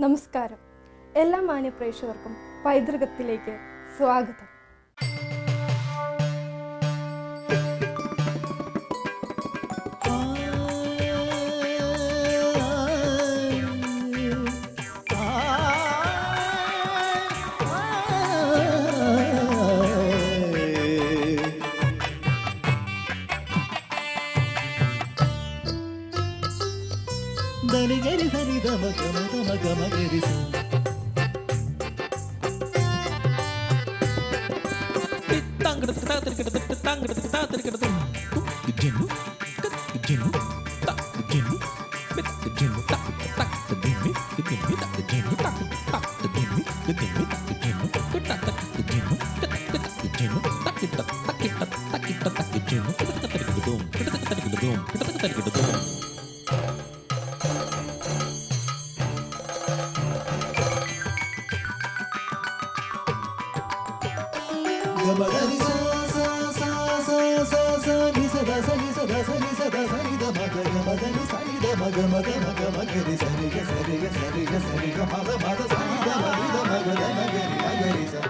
നമസ്കാരം. എല്ലാ മാന്യ പ്രേക്ഷകർക്കും പൈതൃകത്തിലേക്ക് സ്വാഗതം. ധനികരി സരി ഗമ ഗമ ഗമ ഗമ ഗരി സ താങ്കടത്ത് താത്തിരിക്കടത്ത് താങ്കടത്ത് താത്തിരിക്കടത്ത് ജിന്നു ജിന്നു ജിന്നു ജിന്നു തക് തക് ജിന്നു ജിന്നു തക് ജിന്നു തക് തക് ജിന്നു ജിന്നു തക് ജിന്നു തക് തക് ജിന്നു തക് ജിന്നു തക് തക് തക് തക് തക് ജിന്നു Tak Tak Tak Gamagari sa sa sa sa sa sa ni sa da sa ni sa da sa ni sa da sa ni da ma ga gamagari sa ni da ma ga ma ga ma ga ma ga ri sa ni ga sa ri ga sa ri ga sa ri ga ma ga ma da sa ni da ma ri da ma ga da ma ga ri ma ga ri sa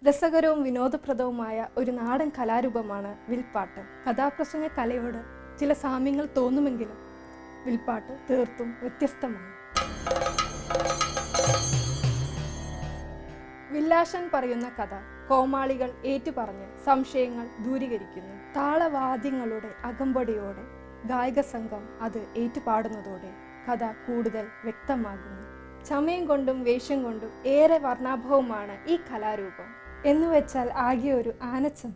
രസകരവും വിനോദപ്രദവുമായ ഒരു നാടൻ കലാരൂപമാണ് വിൽപ്പാട്ട്. കഥാപ്രസംഗ കലയോട് ചില സാമ്യങ്ങൾ തോന്നുമെങ്കിലും വിൽപ്പാട്ട് തീർത്തും വ്യത്യസ്തമാണ്. വില്ലാശൻ പറയുന്ന കഥ കോമാളികൾ ഏറ്റുപറഞ്ഞ് സംശയങ്ങൾ ദൂരീകരിക്കുന്നു. താളവാദ്യങ്ങളുടെ അകമ്പടിയോടെ ഗായക സംഘം അത് ഏറ്റുപാടുന്നതോടെ കഥ കൂടുതൽ വ്യക്തമാകുന്നു. ചമയം കൊണ്ടും വേഷം കൊണ്ടും ഏറെ വർണ്ണാഭവുമാണ് ഈ കലാരൂപം. എന്നുവെച്ചാൽ ആകെ ഒരു ആനച്ചന്ത.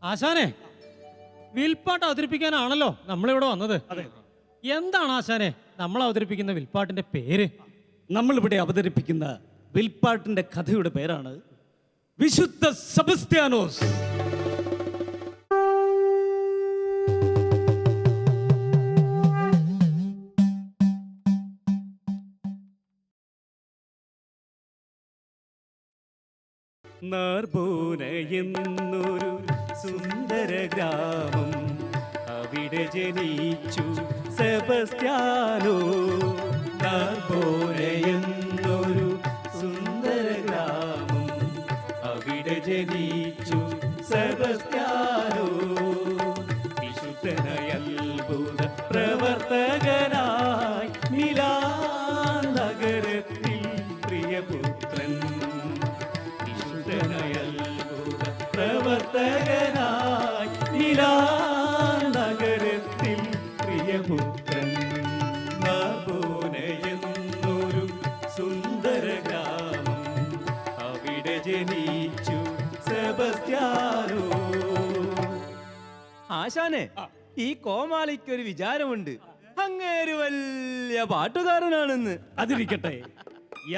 ആശാനെ, വിൽപ്പാട്ട് അവതരിപ്പിക്കാനാണല്ലോ നമ്മളിവിടെ വന്നത്. എന്താണ് ആശാനെ നമ്മൾ അവതരിപ്പിക്കുന്ന വിൽപ്പാട്ടിന്റെ പേര്? നമ്മളിവിടെ അവതരിപ്പിക്കുന്ന വിൽപ്പാട്ടിന്റെ കഥയുടെ പേരാണ് വിശുദ്ധ സെബസ്ത്യാനോസ്. നാർബോന എന്നൊരു സുന്ദര ഗ്രാമം, അവിടെ ജനിച്ചു സെബസ്ത്യാനോ. നാർബോന എന്നൊരു സുന്ദര ഗ്രാമം, അവിടെ ജനിച്ചു സെബസ്ത്യാനോ. വിശുദ്ധനായ അത്ഭുത പ്രവർത്തകനായി മിലാൻ നഗരത്തിൽ പ്രിയപുത്രൻ. പ്രവർത്തകനായി മിലാൻ നഗരത്തിൽ പ്രിയപുത്രൻ. നാർബോന എന്നൊരു സുന്ദര ഗ്രാമം, അവിടെ ജനിച്ചു സെബസ്ത്യാനോ. ആശാനെ, ഈ കോമാളിക്കൊരു വിചാരമുണ്ട്, അങ്ങേര് വലിയ പാട്ടുകാരനാണെന്ന്. അതിരിക്കട്ടെ,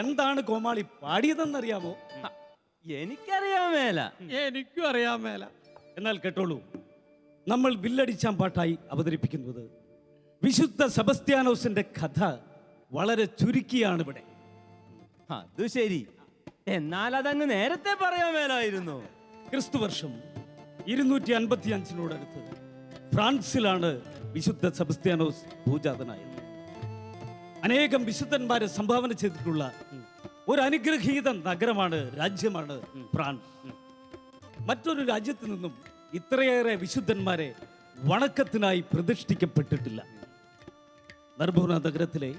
എന്താണ് കോമാളി പാടിയതെന്നറിയാമോ? എനിക്കറിയാൻ മേല. എനിക്കും അറിയാൻ മേല. എന്നാൽ കേട്ടോളൂ, നമ്മൾ വില്ലടിച്ചാൻ പാട്ടായി അവതരിപ്പിക്കുന്നത് വിശുദ്ധ സെബസ്ത്യാനോസിന്റെ കഥ വളരെ ചുരുക്കിയാണ് ഇവിടെ. അത് ശരി, എന്നാൽ അതങ്ങ് നേരത്തെ പറയാൻ മേലായിരുന്നു. ക്രിസ്തുവർഷം 255 ഫ്രാൻസിലാണ് വിശുദ്ധ സെബസ്ത്യാനോസ് ഭൂജാതനായത്. അനേകം വിശുദ്ധന്മാരെ സംഭാവന ചെയ്തിട്ടുള്ള ഒരു അനുഗ്രഹീത നഗരമാണ്, രാജ്യമാണ് ഫ്രാൻസ്. മറ്റൊരു രാജ്യത്ത് നിന്നും ഇത്രയേറെ വിശുദ്ധന്മാരെ വണക്കത്തിനായി പ്രതിഷ്ഠിക്കപ്പെട്ടിട്ടില്ല. നർബോന നഗരത്തിലെ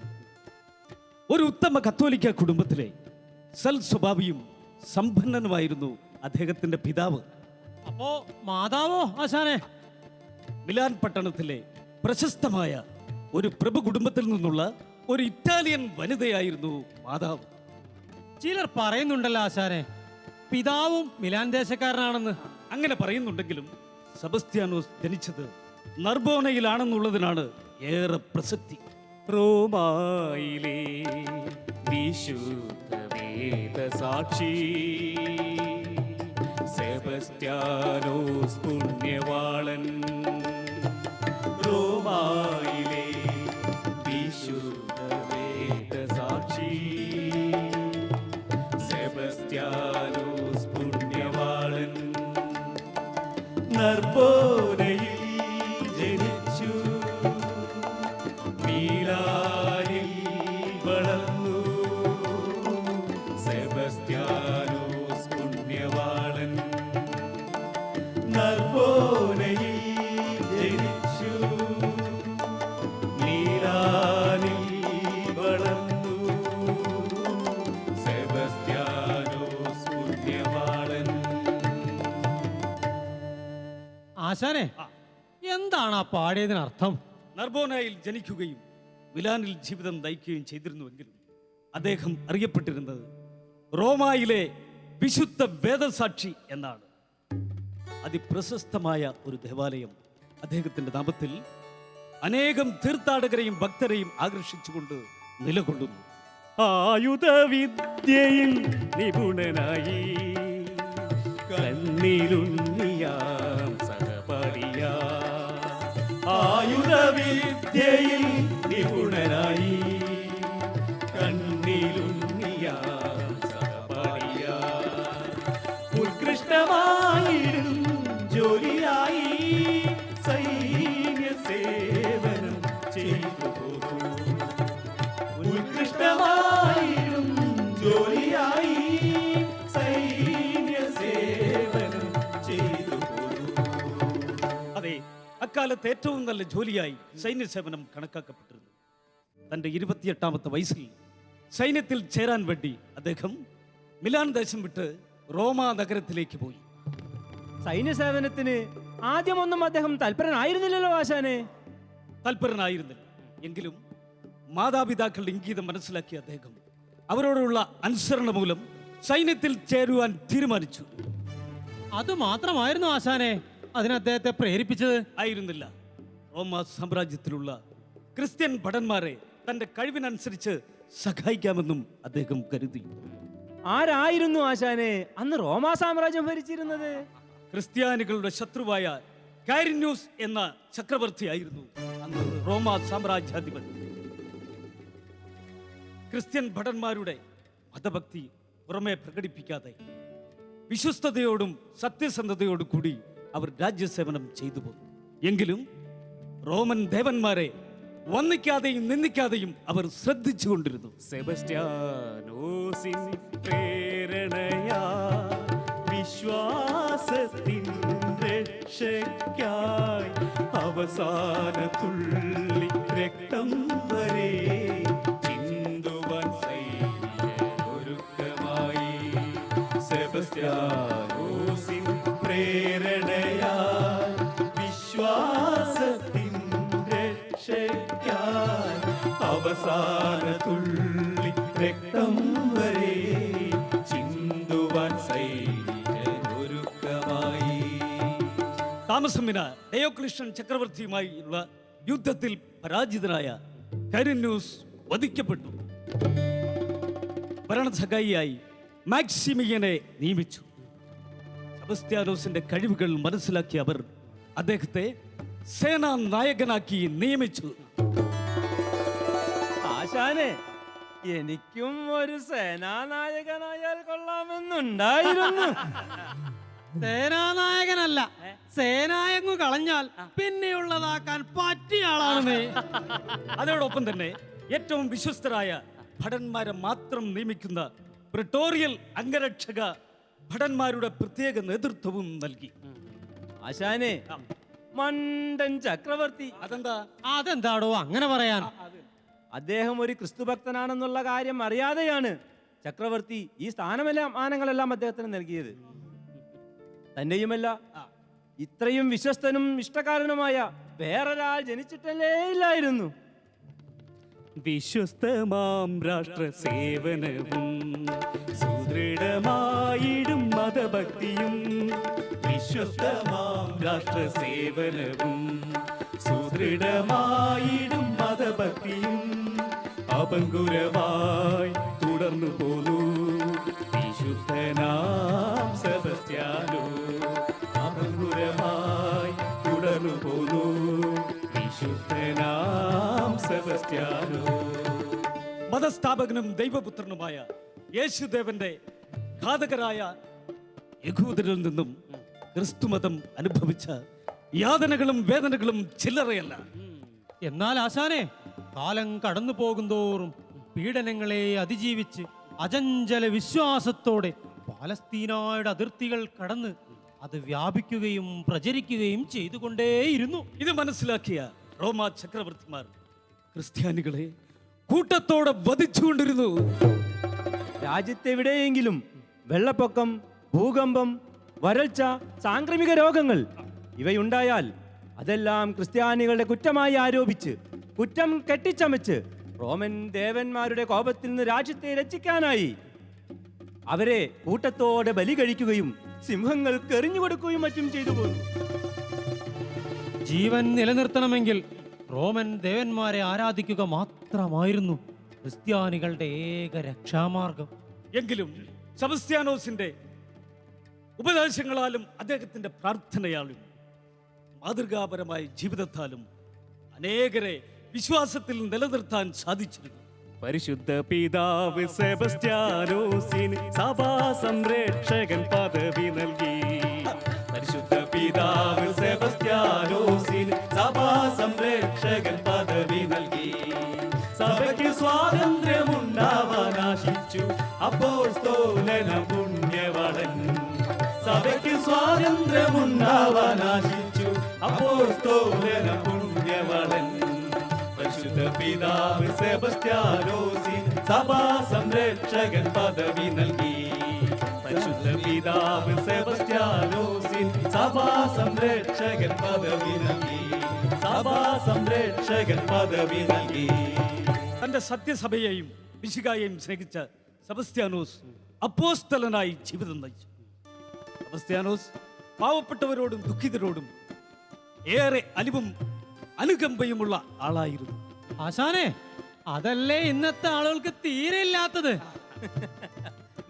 ഒരു ഉത്തമ കത്തോലിക്ക കുടുംബത്തിലെ സൽ സ്വഭാവിയും സമ്പന്നനുമായിരുന്നു അദ്ദേഹത്തിന്റെ പിതാവ്. അപ്പോ മാതാവോ ആശാനെ? മിലാൻ പട്ടണത്തിലെ പ്രശസ്തമായ ഒരു പ്രഭു കുടുംബത്തിൽ നിന്നുള്ള ഒരു ഇറ്റാലിയൻ വനിതയായിരുന്നു മാതാവ്. ചിലർ പറയുന്നുണ്ടല്ലോ ആശാനെ, പിതാവും മിലാൻ ദേശക്കാരനാണെന്ന്. അങ്ങനെ പറയുന്നുണ്ടെങ്കിലും സെബസ്ത്യാനോസ് ജനിച്ചത് നർബോണയിലാണെന്നുള്ളതിനാണ് ഏറെ പ്രസക്തി. റോമായിലെ വിശുദ്ധ വേദസാക്ഷി സെബസ്ത്യാനോസ് പുണ്യവാളൻ. റോമായിലെ വിശുദ്ധ വേദസാക്ഷി സെബസ്ത്യാനോസ് പുണ്യവാളൻ. നർബോനയിൽ ജനിച്ചു, മീലാനിൽ വളർന്നു. സെബസ്ത്യാനോസ് പുണ്യവാളൻ. നർബോനയിൽ ജനിച്ചു, മീലാനിൽ വളർന്നു. സെബസ്ത്യാനോസ് പുണ്യവാളൻ. ആശാനെ എന്താണ് ആ പാടിയതിനർത്ഥം? നർബോനയിൽ ജനിക്കുകയും മിലാനിൽ ജീവിതം നയിക്കുകയും ചെയ്തിരുന്നുവെങ്കിലും അദ്ദേഹം അറിയപ്പെട്ടിരുന്നത് റോമായിലെ വിശുദ്ധ വേദസാക്ഷി എന്നാണ്. അതിപ്രശസ്തമായ ഒരു ദേവാലയം അദ്ദേഹത്തിന്റെ നാമത്തിൽ അനേകം തീർത്ഥാടകരെയും ഭക്തരെയും ആകർഷിച്ചുകൊണ്ട് നിലകൊള്ളുന്നു. ആയുധവിദ്യയിൽ നിപുണനായി കണ്ണിലുണ്ണിയാം സഹപാഠിയാ. ആയുധവിദ്യയിൽ നിപുണനായി കണ്ണിലുണ്ണിയാം സഹപാഠിയാ. ഉത്കൃഷ്ടമായിടും ജോലിയായി സൈന്യ സേവനം ചെയ്തു പോകും. ഉത്കൃഷ്ടമായിടും ജോലിയായി സൈന്യ സേവനം ചെയ്തു പോകും. അതെ, അക്കാലത്ത് ഏറ്റവും നല്ല ജോലിയായി സൈന്യസേവനം കണക്കാക്കപ്പെട്ടിരുന്നു. തൻ്റെ 28ാമത്തെ വയസ്സിൽ സൈന്യത്തിൽ ചേരാൻ വേണ്ടി അദ്ദേഹം മിലാൻ ദേശം വിട്ട് റോമാ നഗരത്തിലേക്ക് പോയി. സൈന്യസേവനത്തിന് ആദ്യമൊന്നും അദ്ദേഹം തൽപരനായിരുന്നില്ലല്ലോ ആശാനെ. തൽപരനായിരുന്നില്ല എങ്കിലും മാതാപിതാക്കളുടെ ഇംഗീതം മനസ്സിലാക്കിയ അദ്ദേഹം അവരോടുള്ള അനുസരണ മൂലം സൈന്യത്തിൽ ചേരുവാൻ തീരുമാനിച്ചു. അത് മാത്രമായിരുന്നു ആശാനെ അതിന് അദ്ദേഹത്തെ പ്രേരിപ്പിച്ചത്? ആയിരുന്നില്ല. റോമാ സാമ്രാജ്യത്തിലുള്ള ക്രിസ്ത്യൻ ഭടന്മാരെ തന്റെ കഴിവിനനുസരിച്ച് സഹായിക്കാമെന്നും അദ്ദേഹം കരുതി. ആരായിരുന്നു ആശാനെ അന്ന് റോമാ സാമ്രാജ്യം ഭരിച്ചിരുന്നത്? ക്രിസ്ത്യാനികളുടെ ശത്രുവായ കാരിന്യൂസ് എന്ന ചക്രവർത്തിയായിരുന്നു അന്ന് റോമാ സാമ്രാജ്യാധിപൻ. ക്രിസ്ത്യൻ ഭടന്മാരുടെ മതഭക്തി പുറമെ പ്രകടിപ്പിക്കാതെ വിശ്വസ്തയോടും സത്യസന്ധതയോടും കൂടി അവർ രാജ്യസേവനം ചെയ്തു പോന്നു. എങ്കിലും റോമൻ ദേവന്മാരെ വന്ദിക്കാതെയും നിന്ദിക്കാതെയും അവർ ശ്രദ്ധിച്ചുകൊണ്ടിരുന്നു. സെബസ്ത്യാനോസിൻ പ്രേരണയാ വിശ്വാസത്തിൻ രക്ഷയ്ക്കായി അവസാന തുള്ളി രക്തം വരെ ചിന്തുവാൻ സൈന്യമൊരുക്കമായി. സെബസ്ത്യാനോസിൻ പ്രേരണയാ വിശ്വാസത്തിൻ രക്ഷയ്ക്കായി അവസാന തുള്ളി രക്തം വരെ ചിന്തുവാൻ സൈന്യമൊരുക്കമായി. താമസമിന ഡയോക്ലിഷ്യൻ ചക്രവർത്തിയുമായുള്ള യുദ്ധത്തിൽ പരാജിതനായ കാരിന്യൂസ് വധിക്കപ്പെട്ടു. ഭരണസഹായിയായി മാക്സിമിയനെ നിയമിച്ചു. സെബസ്ത്യാനോസിന്റെ കഴിവുകൾ മനസ്സിലാക്കിയ അവർ അദ്ദേഹത്തെ സേനാ നായകനാക്കി നിയമിച്ചു. ആശാനെ എനിക്കും ഒരു സേനാനായകനായാൽ കൊള്ളാമെന്നുണ്ടായിരുന്നു. സേനാനായകനല്ല, സേനായങ്ങു കളഞ്ഞാൽ പിന്നെയുള്ളതാക്കാൻ പറ്റിയ ആളാണ് നീ. അതോടൊപ്പം തന്നെ ഏറ്റവും വിശ്വസ്തരായ ഭടന്മാരെ മാത്രം നിയമിക്കുന്ന പ്രിട്ടോറിയൽ അംഗരക്ഷക ഭടന്മാരുടെ പ്രത്യേക നേതൃത്വവും നൽകി. ആശാനെ മണ്ടൻ ചക്രവർത്തി അതെന്താടോ അങ്ങനെ പറയാൻ? അദ്ദേഹം ഒരു ക്രിസ്തുഭക്തനാണെന്നുള്ള കാര്യം അറിയാതെയാണ് ചക്രവർത്തി ഈ സ്ഥാനമാനങ്ങളെല്ലാം അദ്ദേഹത്തിന് നൽകിയത്. തന്നെയുമല്ല, ഇത്രയും വിശ്വസ്തനും ഇഷ്ടക്കാരനുമായ വേറൊരാൾ ജനിച്ചിട്ടല്ലേ ഇല്ലായിരുന്നു. വിശ്വസ്തമാം രാഷ്ട്ര സേവനവും സുദൃഢമായിടും മതഭക്തിയും വിശ്വസ്തമാം രാഷ്ട്ര സേവനവും ദൃഢമായിടും മതഭക്തിയും അപങ്കുരമായി തുടർന്നു പോന്നു വിശുദ്ധനാം സെബസ്ത്യാനോ. അപങ്കുരമായി തുടർന്നു പോന്നു വിശുദ്ധനാം സെബസ്ത്യാനോ. മതസ്ഥാപകനും ദൈവപുത്രനുമായ യേശുദേവന്റെ ഘാതകരായ യഹൂദരിൽ നിന്നും ക്രിസ്തുമതം അനുഭവിച്ച യാതനകളും വേദനകളും ചില്ലറയല്ല. എന്നാൽ ആശാനെ, കാലം കടന്നു പോകുന്തോറും പീഡനങ്ങളെ അതിജീവിച്ച് അചഞ്ചല വിശ്വാസത്തോടെ പാലസ്തീനായുടെ അതിർത്തികൾ കടന്ന് അത് വ്യാപിക്കുകയും പ്രചരിക്കുകയും ചെയ്തുകൊണ്ടേയിരുന്നു. ഇത് മനസ്സിലാക്കിയ റോമാ ചക്രവർത്തിമാർ ക്രിസ്ത്യാനികളെ കൂട്ടത്തോടെ വധിച്ചുകൊണ്ടിരുന്നു. രാജ്യത്തെവിടെയെങ്കിലും വെള്ളപ്പൊക്കം, ഭൂകമ്പം, വരൾച്ച, സാംക്രമിക രോഗങ്ങൾ ഇവയുണ്ടായാൽ അതെല്ലാം ക്രിസ്ത്യാനികളുടെ കുറ്റമായി ആരോപിച്ച് കുറ്റം കെട്ടിച്ചമച്ച് റോമൻ ദേവന്മാരുടെ കോപത്തിൽ നിന്ന് രാജ്യത്തെ രക്ഷിക്കാനായി അവരെ കൂട്ടത്തോടെ ബലി കഴിക്കുകയും സിംഹങ്ങൾക്ക് എറിഞ്ഞുകൊടുക്കുകയും മറ്റും ചെയ്തു പോന്നു. ജീവൻ നിലനിർത്തണമെങ്കിൽ റോമൻ ദേവന്മാരെ ആരാധിക്കുക മാത്രമായിരുന്നു ക്രിസ്ത്യാനികളുടെ ഏക രക്ഷാമാർഗം. എങ്കിലും സെബസ്ത്യാനോസിന്റെ ഉപദേശങ്ങളാലും അദ്ദേഹത്തിന്റെ പ്രാർത്ഥനയാലും മാതൃകാപരമായ ജീവിതത്താലും അനേകരെ വിശ്വാസത്തിൽ നിലനിർത്താൻ സാധിച്ചിരുന്നു. പരിശുദ്ധ പിതാവ് സെബസ്ത്യാനോസിന് സഭാ സംരക്ഷകൻ പദവി നൽകി. പരിശുദ്ധ പിതാവ് സെബസ്ത്യാനോസിന് സഭാ സംരക്ഷകൻ പദവി നൽകി. സഭയ്ക്ക് സ്വാതന്ത്ര്യമുണ്ടാവാൻ ആശിച്ചു അപ്പോസ്തലന പുണ്യവളൻ. സഭയ്ക്ക് സ്വാതന്ത്ര്യമുണ്ടാവാൻ ആശിച്ചു അപ്പോസ്തലന പുണ്യവളൻ. പരിശുദ്ധ പിതാവ് സെബസ്ത്യാനോസിന് സഭാ സംരക്ഷകൻ പദവി നൽകി. പരിശുദ്ധ പിതാവ് സെബസ്ത്യാനോസിന് സഭാ സംരക്ഷകൻ പദവി നൽകി. സഭാ സംരക്ഷകൻ പദവി നൽകി. തന്റെ സത്യസഭയെയും മിശിഹായെയും സ്നേഹിച്ച സെബസ്ത്യാനോസ് അപ്പോസ്തലനായി ജീവിതം നയിച്ചു. സെബസ്ത്യാനോസ് പാവപ്പെട്ടവരോടും ദുഃഖിതരോടും ഏറെ അലിവും അനുകമ്പയുമുള്ള ആളായിരുന്നു. ആശാനെ, അതല്ലേ ഇന്നത്തെ ആളുകൾക്ക് തീരെ ഇല്ലാത്തത്.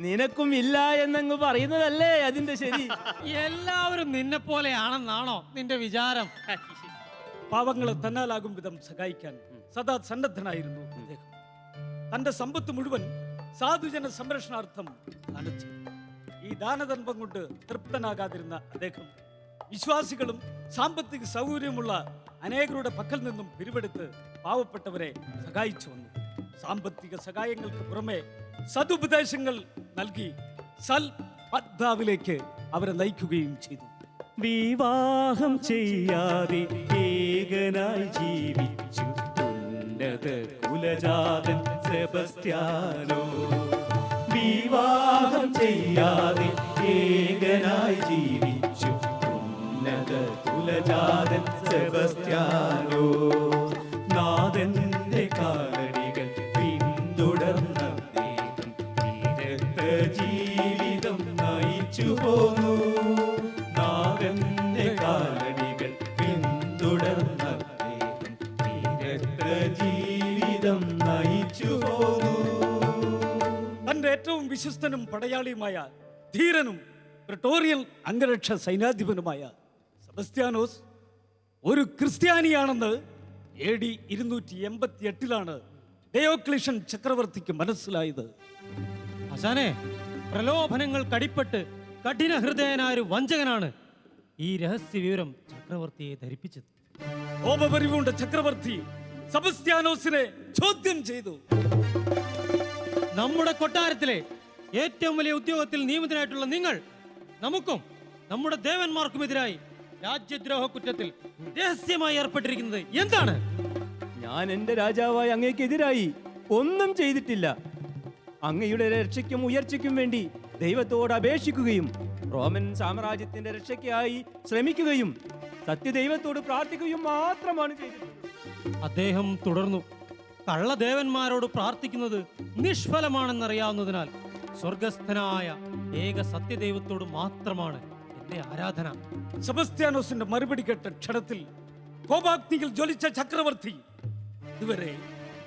നിനക്കും ഇല്ല എന്നങ്ങ് പറയുന്നതല്ലേ അതിന്റെ ശരി. എല്ലാവരും നിന്നെ പോലെയാണെന്നാണോ നിന്റെ വിചാരം? പാവങ്ങളെ തന്നാലാകും വിധം സഹായിക്കാൻ സദാ സന്നദ്ധനായിരുന്നു അദ്ദേഹം. തന്റെ സമ്പത്ത് മുഴുവൻ സാധുജന സംരക്ഷണാർത്ഥം ദാനം ചെയ്തു. ഈ ദാനധർമ്മം കൊണ്ട് തൃപ്തനാകാതിരുന്ന അദ്ദേഹം വിശ്വാസികളും സാമ്പത്തിക സൗകര്യമുള്ള അനേകരുടെ പക്കൽ നിന്നും പിരിവെടുത്ത് പാവപ്പെട്ടവരെ സഹായിച്ചു വന്നു. സാമ്പത്തിക സഹായങ്ങൾക്ക് പുറമെ സതുപദേശങ്ങൾ നൽകി സൽപദ്ധാവിലേക്ക് അവരെ നയിക്കുകയും ചെയ്തു. വിവാഹം ചെയ്യാതെ ഏകനായി ജീവിച്ചു ഉന്നത കുലജാതൻ സെബസ്ത്യാനോ. വിവാഹം ചെയ്യാതെ ഏകനായി ജീവിച്ചു ഉന്നത കുലജാതൻ സെബസ്ത്യാനോ. നാഥന്റെ കാലടികൾ പിന്തുടർന്ന അദ്ദേഹം വിരക്ത ജീവിതം നയിച്ചു പോന്നു. നാഥന്റെ കാലടികൾ പിന്തുടർന്ന അദ്ദേഹം വിരക്ത ജീവിതം നയിച്ചു പോന്നു. തന്റെ ഏറ്റവും വിശ്വസ്തനും പടയാളിയുമായ ധീരനും പ്രിട്ടോറിയൽ അംഗരക്ഷ സൈന്യാധിപനുമായ സെബസ്ത്യാനോസ് ഒരു ക്രിസ്ത്യാനിയാണെന്ന് AD 288 ഡയോക്ലിഷ്യൻ ചക്രവർത്തിക്ക് മനസ്സിലായത്. ആശാനെ, പ്രലോഭനങ്ങൾ കടിപ്പെട്ട് കഠിന ഹൃദയനായ ഒരു വഞ്ചകനാണ് ഈ രഹസ്യ വിവരം ചക്രവർത്തിയെ ധരിപ്പിച്ചത്. കോപപരിവുണ്ട ചക്രവർത്തി സെബസ്ത്യാനോസിനെ ചോദ്യം ചെയ്തു. നമ്മുടെ കൊട്ടാരത്തിലെ ഏറ്റവും വലിയ ഉദ്യോഗത്തിൽ നിയമിതനായിട്ടുള്ള നിങ്ങൾ നമുക്കും നമ്മുടെ ദേവന്മാർക്കുമെതിരായി രാജ്യദ്രോഹ കുറ്റത്തിൽ രഹസ്യമായി ഏർപ്പെട്ടിരിക്കുന്നത് എന്താണ്? ഞാൻ എൻ്റെ രാജാവായ അങ്ങേക്കെതിരായി ഒന്നും ചെയ്തിട്ടില്ല. അങ്ങയുടെ രക്ഷയ്ക്കും ഉയർച്ചയ്ക്കും വേണ്ടി ദൈവത്തോട് അപേക്ഷിക്കുകയും റോമൻ സാമ്രാജ്യത്തിന്റെ രക്ഷയ്ക്കായി ശ്രമിക്കുകയും സത്യദൈവത്തോട് പ്രാർത്ഥിക്കുകയും മാത്രമാണ് ചെയ്തിട്ടുള്ളത്. അദ്ദേഹം തുടർന്നു. കള്ളദേവന്മാരോട് പ്രാർത്ഥിക്കുന്നത് നിഷ്ഫലമാണെന്നറിയാവുന്നതിനാൽ സ്വർഗസ്ഥനായ ഏക സത്യദൈവത്തോട് മാത്രമാണ് എന്റെ ആരാധന. സെബസ്ത്യാനോസിന്റെ മറുപടി കേട്ട ക്ഷണത്തിൽ കോപാഗ്നിയിൽ ജ്വലിച്ച ചക്രവർത്തി ഇതുവരെ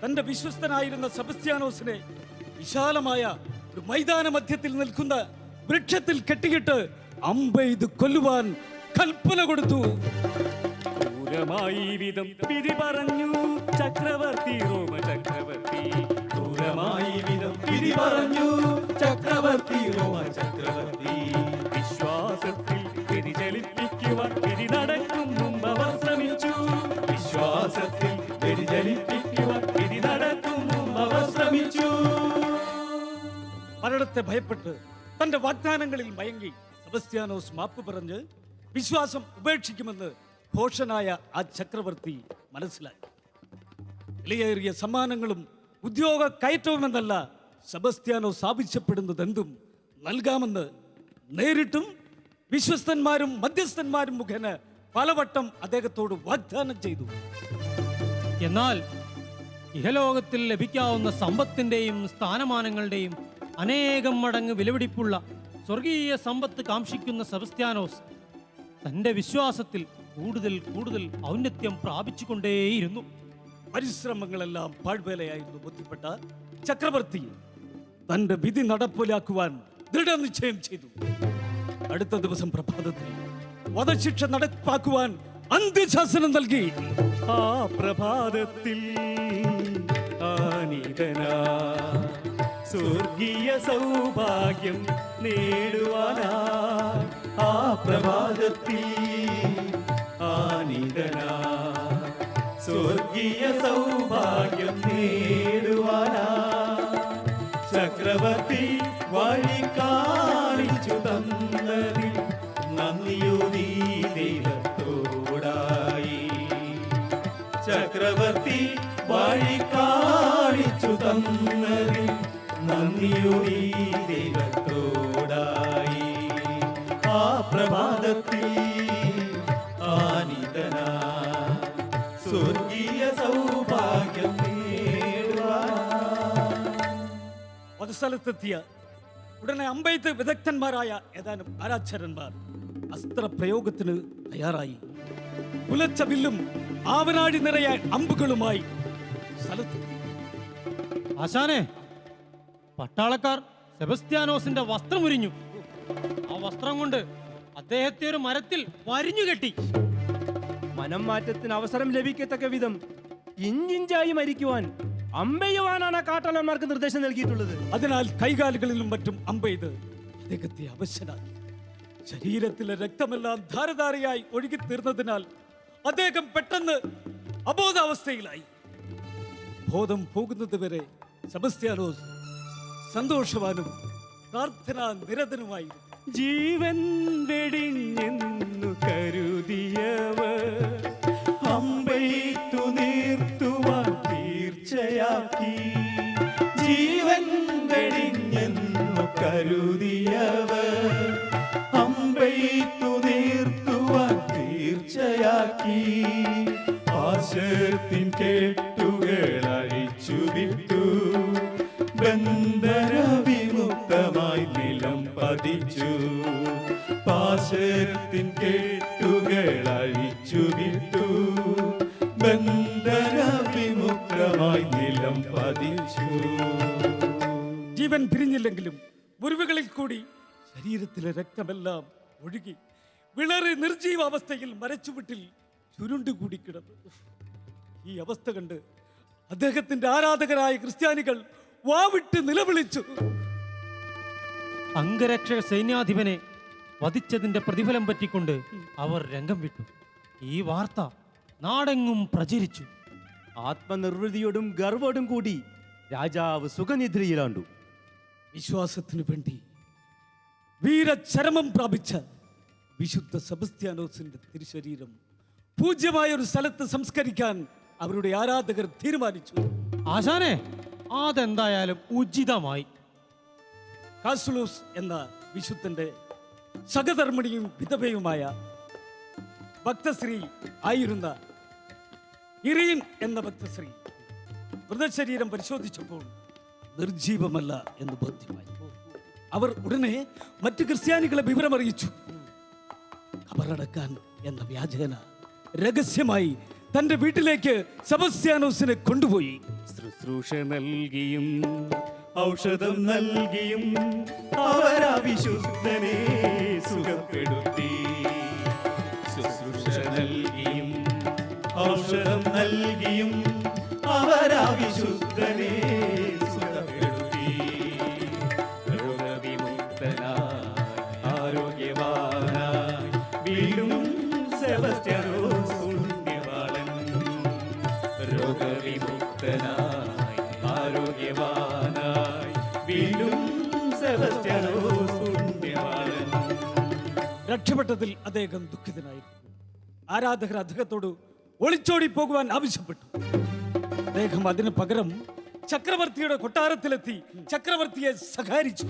തന്റെ വിശ്വസ്തനായിരുന്ന സെബസ്ത്യാനോസിനെ വിശാലമായ ഒരു മൈതാന മധ്യത്തിൽ നിൽക്കുന്ന വൃക്ഷത്തിൽ കെട്ടിയിട്ട് അമ്പെയ്ത് കൊല്ലുവാൻ കൽപ്പന കൊടുത്തു. ക്രൂരമായി വിധം വിധി പറഞ്ഞു ചക്രവർത്തി, റോമ ചക്രവർത്തി. ക്രൂരമായി വിധം വിധി പറഞ്ഞു ചക്രവർത്തി, റോമ ചക്രവർത്തി. വിശ്വാസത്തിൽ വ്യതിചലിപ്പിക്കുവാൻ വിധി നടക്കും മുമ്പ് അവർ ശ്രമിച്ചു. വിശ്വാസത്തിൽ വ്യതിചലിപ്പിക്കുവാൻ വിധി നടക്കും മുമ്പ് അവർ ശ്രമിച്ചു. മരണത്തെ ഭയപ്പെട്ട് തന്റെ വാഗ്ദാനങ്ങളിൽ മയങ്ങി സെബസ്ത്യാനോസ് മാപ്പ് പറഞ്ഞ് വിശ്വാസം ഉപേക്ഷിക്കുമെന്ന് ഘോഷനായ ആ ചക്രവർത്തി മനസ്സിലാക്കി. വിലയേറിയ സമ്മാനങ്ങളും ഉദ്യോഗ കയറ്റവുമെന്നല്ല സെബസ്ത്യാനോസ് ആവശ്യപ്പെടുന്നതെന്തും നൽകാമെന്ന് നേരിട്ടും വിശ്വസ്തന്മാരും മധ്യസ്ഥന്മാരും മുഖേന പലവട്ടം അദ്ദേഹത്തോട് വാഗ്ദാനം ചെയ്തു. എന്നാൽ ഇഹലോകത്തിൽ ലഭിക്കാവുന്ന സമ്പത്തിന്റെയും സ്ഥാനമാനങ്ങളുടെയും അനേകം മടങ്ങ് വിലപിടിപ്പുള്ള സ്വർഗീയ സമ്പത്ത് കാംക്ഷിക്കുന്ന സെബസ്ത്യാനോസ് തന്റെ വിശ്വാസത്തിൽ കൂടുതൽ കൂടുതൽ ഔന്നത്യം പ്രാപിച്ചുകൊണ്ടേയിരുന്നു. പരിശ്രമങ്ങളെല്ലാം പാഴ്വേലയായിരുന്നു ബോധ്യപ്പെട്ട ചക്രവർത്തി തന്റെ വിധി നടപ്പിലാക്കുവാൻ ദൃഢനിശ്ചയം ചെയ്തു. അടുത്ത ദിവസം പ്രഭാതത്തിൽ വധശിക്ഷ നടപ്പാക്കുവാൻ അന്ത്യശാസനം നൽകി. ആ പ്രഭാതത്തിൽ ആനീതനാ സ്വർഗീയ സൗഭാഗ്യം നേടുവാനാ. ആ പ്രഭാതത്തിൽ ആനീതനാ സ്വർഗീയ സൗഭാഗ്യം നേടുവാനാ. ചക്രവർത്തി വഴി കാണിച്ചു തന്നതിൽ നന്ദിയോടി ദൈവത്തോടായി. ചക്രവർത്തി വഴി കാണിച്ചു തന്നതിൽ നന്ദിയോടി ദൈവത്തോടായി. ആ പ്രഭാതത്തിൽ ആനിതനാ സ്വർഗീയ സൗഭാഗ്യം വധസ്ഥലത്തെത്തിയ ഉടനെ അമ്പെയ്ത്ത് വിദഗ്ധന്മാരായ ഏതാനും ആരാധകന്മാർ അസ്ത്രപ്രയോഗത്തിന് തയ്യാറായി. പുലച്ച വില്ലും ആവനാഴി നിറയെ അമ്പുകളുമായി സ്ഥലത്തെത്തി. ആശാനെ, പട്ടാളക്കാർ സെബസ്ത്യാനോസിന്റെ വസ്ത്രം ഉരിഞ്ഞു. ആ വസ്ത്രം കൊണ്ട് അദ്ദേഹത്തെ ഒരു മരത്തിൽ വരിഞ്ഞു കെട്ടി. മനം മാറ്റത്തിന് അവസരം ലഭിക്കത്തക്ക വിധം ഇഞ്ചിഞ്ചായി മരിക്കുവാൻ അമ്പെയ്യുവാനാണ് ആ കാട്ടാളന്മാർക്ക് നിർദ്ദേശം നൽകിയിട്ടുള്ളത്. അതിനാൽ കൈകാലുകളിലും മറ്റും അമ്പെയ്ത് അദ്ദേഹത്തെ അവശനാക്കി. ശരീരത്തിലെ രക്തമെല്ലാം ധാരധാരയായി ഒഴുകിത്തീർന്നതിനാൽ അദ്ദേഹം പെട്ടെന്ന് അബോധാവസ്ഥയിലായി. ബോധം പോകുന്നത് വരെ സെബസ്ത്യാനോസ് സന്തോഷവാനും പ്രാർത്ഥനാ നിരതനുമായി. ജീവൻ വെടിഞ്ഞെന്നു കരുതിയവർ അമ്പെയ്ത്തു നീർത്തുവാൻ തീർച്ചയാക്കി. ജീവൻ വെടിഞ്ഞെന്നു കരുതിയവർ അമ്പെയ്ത്തു നീർത്തുവാൻ തീർച്ചയാക്കി. ആശത്തിൻ കെട്ടുകൾ അഴിച്ചു വിട്ടു, ബന്ധന വിമുക്തമായി നിലം പതിച്ചു. പാശത്തിൻ കെട്ടുകൾ അഴിച്ചു വിട്ടു, ബന്ധന വിമുക്തമായി നിലം പതിച്ചു. ജീവൻ പിരിഞ്ഞില്ലെങ്കിലും മുറിവുകളിൽ കൂടി ശരീരത്തിലെ രക്തമെല്ലാം ഒഴുകി വിളറി നിർജീവ അവസ്ഥയിൽ മരച്ചുവിട്ടിൽ ചുരുണ്ടുകൂടി കിടന്നു. ഈ അവസ്ഥ കണ്ട് അദ്ദേഹത്തിന്റെ ആരാധകരായ ക്രിസ്ത്യാനികൾ വാവിട്ട് നിലവിളിച്ചു. അംഗരക്ഷക സൈന്യാധിപനെ വധിച്ചതിന്റെ പ്രതിഫലം പറ്റിക്കൊണ്ട് അവർ രംഗം വിട്ടു. ഈ വാർത്ത നാടെങ്ങും പ്രചരിച്ചു. ആത്മനിർവൃതിയോടും ഗർവോടും കൂടി രാജാവ് സുഖനിദ്രയിലാണ്ടു. വിശ്വാസത്തിനു വേണ്ടി വീരചരമം പ്രാപിച്ച വിശുദ്ധ സെബസ്ത്യാനോസിന്റെ തിരുശരീരം പൂജ്യമായ ഒരു സ്ഥലത്ത് സംസ്കരിക്കാൻ അവരുടെ ആരാധകർ തീരുമാനിച്ചു. ആശാനെ, അതെന്തായാലും ഉചിതമായി. കാസുലൂസ് എന്ന വിശുദ്ധന്റെ സഹധർമ്മിണിയും വിധവയുമായ ഭക്തശ്രീ ആയിരുന്ന ഇറീൻ എന്ന ഭക്തശ്രീ മൃതശരീരം പരിശോധിച്ചപ്പോൾ നിർജീവമല്ല എന്ന് ബോധ്യമായി. അവർ ഉടനെ മറ്റു ക്രിസ്ത്യാനികളെ വിവരമറിയിച്ചു. ഖബറടക്കാൻ എന്ന വ്യാജേന രഹസ്യമായി തന്റെ വീട്ടിലേക്ക് സെബസ്ത്യാനോസിനെ കൊണ്ടുപോയി. ശുശ്രൂഷ നൽകിയും ഔഷധം നൽകിയും അവരാ വിശുദ്ധനെ സുഖപ്പെടുത്തി. ശുശ്രൂഷ നൽകിയും ഔഷധം നൽകിയും അവരാ വിശുദ്ധനെ സുഖപ്പെടുത്തി. രോഗവിമുക്തനായി ആരോഗ്യവാനായി വീണ്ടും സെബസ്ത്യാനോസ് പുണ്യവാളൻ. രോഗവിമുക്തനായി ആരോഗ്യവാനായി വീണ്ടും സെബസ്ത്യാനോസ് പുണ്യവാളൻ. രക്ഷപ്പെട്ടതിൽ അദ്ദേഹം ദുഃഖിതനായിരുന്നു. ആരാധകർ അദ്ദേഹത്തോട് ഒളിച്ചോടി പോകുവാൻ ആവശ്യപ്പെട്ടു. അദ്ദേഹം അതിന് പകരം ചക്രവർത്തിയുടെ കൊട്ടാരത്തിലെത്തി ചക്രവർത്തിയെ സഹായിച്ചു.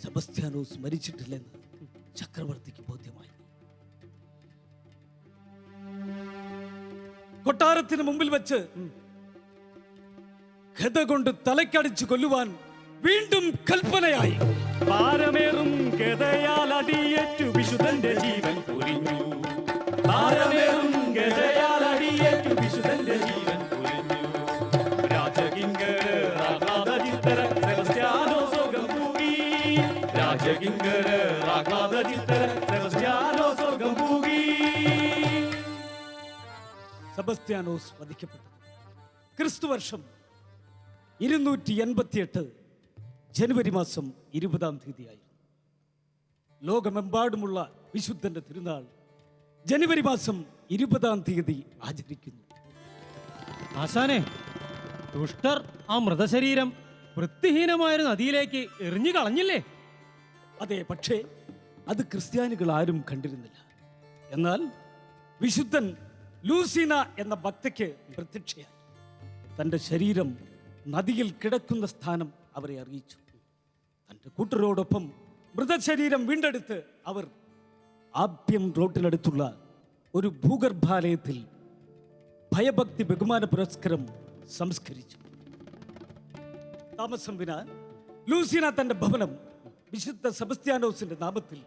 സെബസ്ത്യാനോസ് മരിച്ചിട്ടില്ലെന്ന് ചക്രവർത്തിക്ക് ബോധ്യമായി. കൊട്ടാരത്തിന് മുമ്പിൽ വെച്ച് ഗദ കൊണ്ട് തലക്കടിച്ചു കൊല്ലുവാൻ വീണ്ടും കൽപ്പനയായി. ഭാരമേറും ഗദയാൽ അടിയേറ്റു വിശുദ്ധന്റെ ജീവൻ പൊലിഞ്ഞു. ഭാരമേറും ഗദയാൽ അടിയേറ്റു വിശുദ്ധന്റെ ജീവൻ പൊലിഞ്ഞു. രാജകിങ്കര ആഹ്ലാദചിത്തര സെബസ്ത്യാനോസ് സ്വർഗ്ഗം പൂകി. രാജകിങ്കര ആഹ്ലാദചിത്തര സെബസ്ത്യാനോസ് സ്വർഗ്ഗം പൂകി. സെബസ്ത്യാനോസ് വധിക്കപ്പെട്ടു. ക്രിസ്തുവർഷം 288 ജനുവരി മാസം 20-ാം തീയതിയായിരുന്നു. ലോകമെമ്പാടുമുള്ള വിശുദ്ധന്റെ തിരുനാൾ ജനുവരി മാസം 20-ാം തീയതി ആചരിക്കുന്നു. ആശാനെ, ദുഷ്ടർ ആ മൃതശരീരം വൃത്തിഹീനമായ ഒരു നദിയിലേക്ക് എറിഞ്ഞു കളഞ്ഞില്ലേ? അതെ, പക്ഷേ അത് ക്രിസ്ത്യാനികൾ ആരും കണ്ടിരുന്നില്ല. എന്നാൽ വിശുദ്ധൻ ലൂസീന എന്ന ഭക്തയ്ക്ക് പ്രത്യക്ഷയായി. തൻ്റെ ശരീരം നദിയിൽ കിടക്കുന്ന സ്ഥാനം അവരെ അറിയിച്ചു. തൻ്റെ കൂട്ടരോടൊപ്പം മൃതശരീരം വീണ്ടെടുത്ത് അവർ ആപ്യം റോട്ടിനടുത്തുള്ള ഒരു ഭൂഗർഭാലയത്തിൽ ഭയഭക്തി ബഹുമാന പുരസ്കാരം സംസ്കരിച്ചു. താമസം വിന ലൂസീന തൻ്റെ ഭവനം വിശുദ്ധ സെബസ്ത്യാനോസിന്റെ നാമത്തിൽ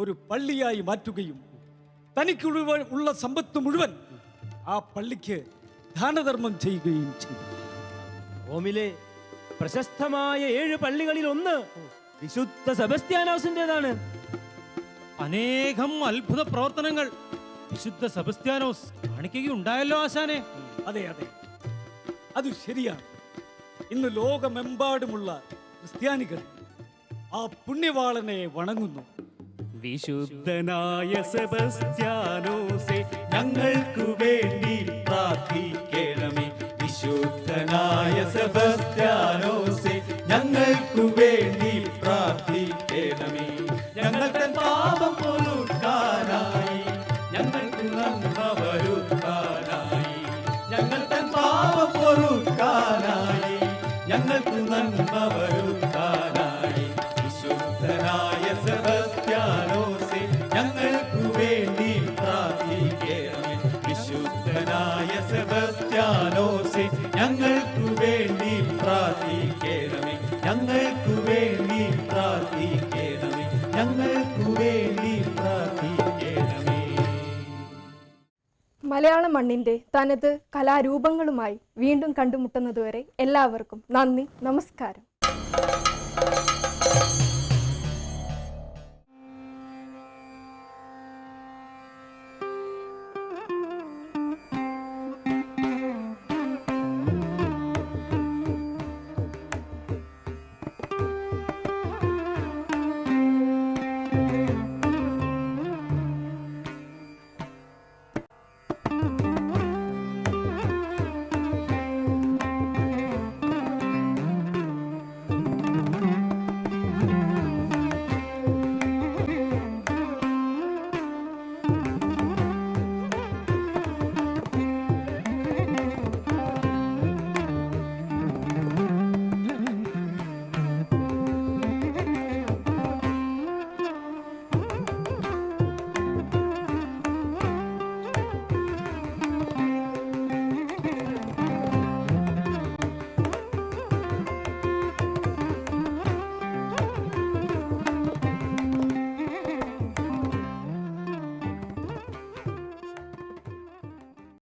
ഒരു പള്ളിയായി മാറ്റുകയും തനിക്കുള്ള സമ്പത്ത് മുഴുവൻ ആ പള്ളിക്ക് ദാനധർമ്മം ചെയ്യുകയും ചെയ്തു. റോമിലെ പ്രശസ്തമായ 7 പള്ളികളിൽ ഒന്ന് വിശുദ്ധ സെബസ്ത്യാനോസിന്റേതാണ്. അനേകം അത്ഭുത പ്രവർത്തനങ്ങൾ വിശുദ്ധ സെബസ്ത്യാനോസ് കാണിക്കുകയുണ്ടായല്ലോ ആശാനെ. അതെ അതെ, അത് ശരിയാണ്. ഇന്ന് ലോകമെമ്പാടുമുള്ള ക്രിസ്ത്യാനികൾ ആ പുണ്യവാളനെ വണങ്ങുന്നു. വിശുദ്ധനായ സെബസ്ത്യാനോസേ ഞങ്ങൾക്കു വേണ്ടി പ്രാർത്ഥിക്കണമേ. വിശുദ്ധനായ സെബസ്ത്യാനോസേ ഞങ്ങൾക്കു വേണ്ടി പ്രാർത്ഥിക്കണമേ. ഞങ്ങൾ തൻ പാപം പൊറുക്കാനായി ഞങ്ങൾക്ക് നന്മ വരുത്താനായി. ഞങ്ങൾ തൻ പാപം പൊറുക്കാനായി ഞങ്ങൾക്ക് നന്മ വരുത്താനായി. വിശുദ്ധനായ സെബസ്ത്യാനോസേ ഞങ്ങൾക്കു വേണ്ടി പ്രാർത്ഥിക്കണമേ. വിശുദ്ധനായ സെബസ്ത്യാനോസേ ഞങ്ങൾക്കു വേണ്ടി പ്രാർത്ഥിക്കണമേ. ഞങ്ങൾക്കു വേണ്ടി പ്രാർത്ഥിക്കണമേ. ഞങ്ങൾക്കു വേണ്ടി പ്രാർത്ഥിക്കണമേ. മലയാള മണ്ണിൻ്റെ തനത് കലാരൂപങ്ങളുമായി വീണ്ടും കണ്ടുമുട്ടുന്നതുവരെ എല്ലാവർക്കും നന്ദി, നമസ്കാരം.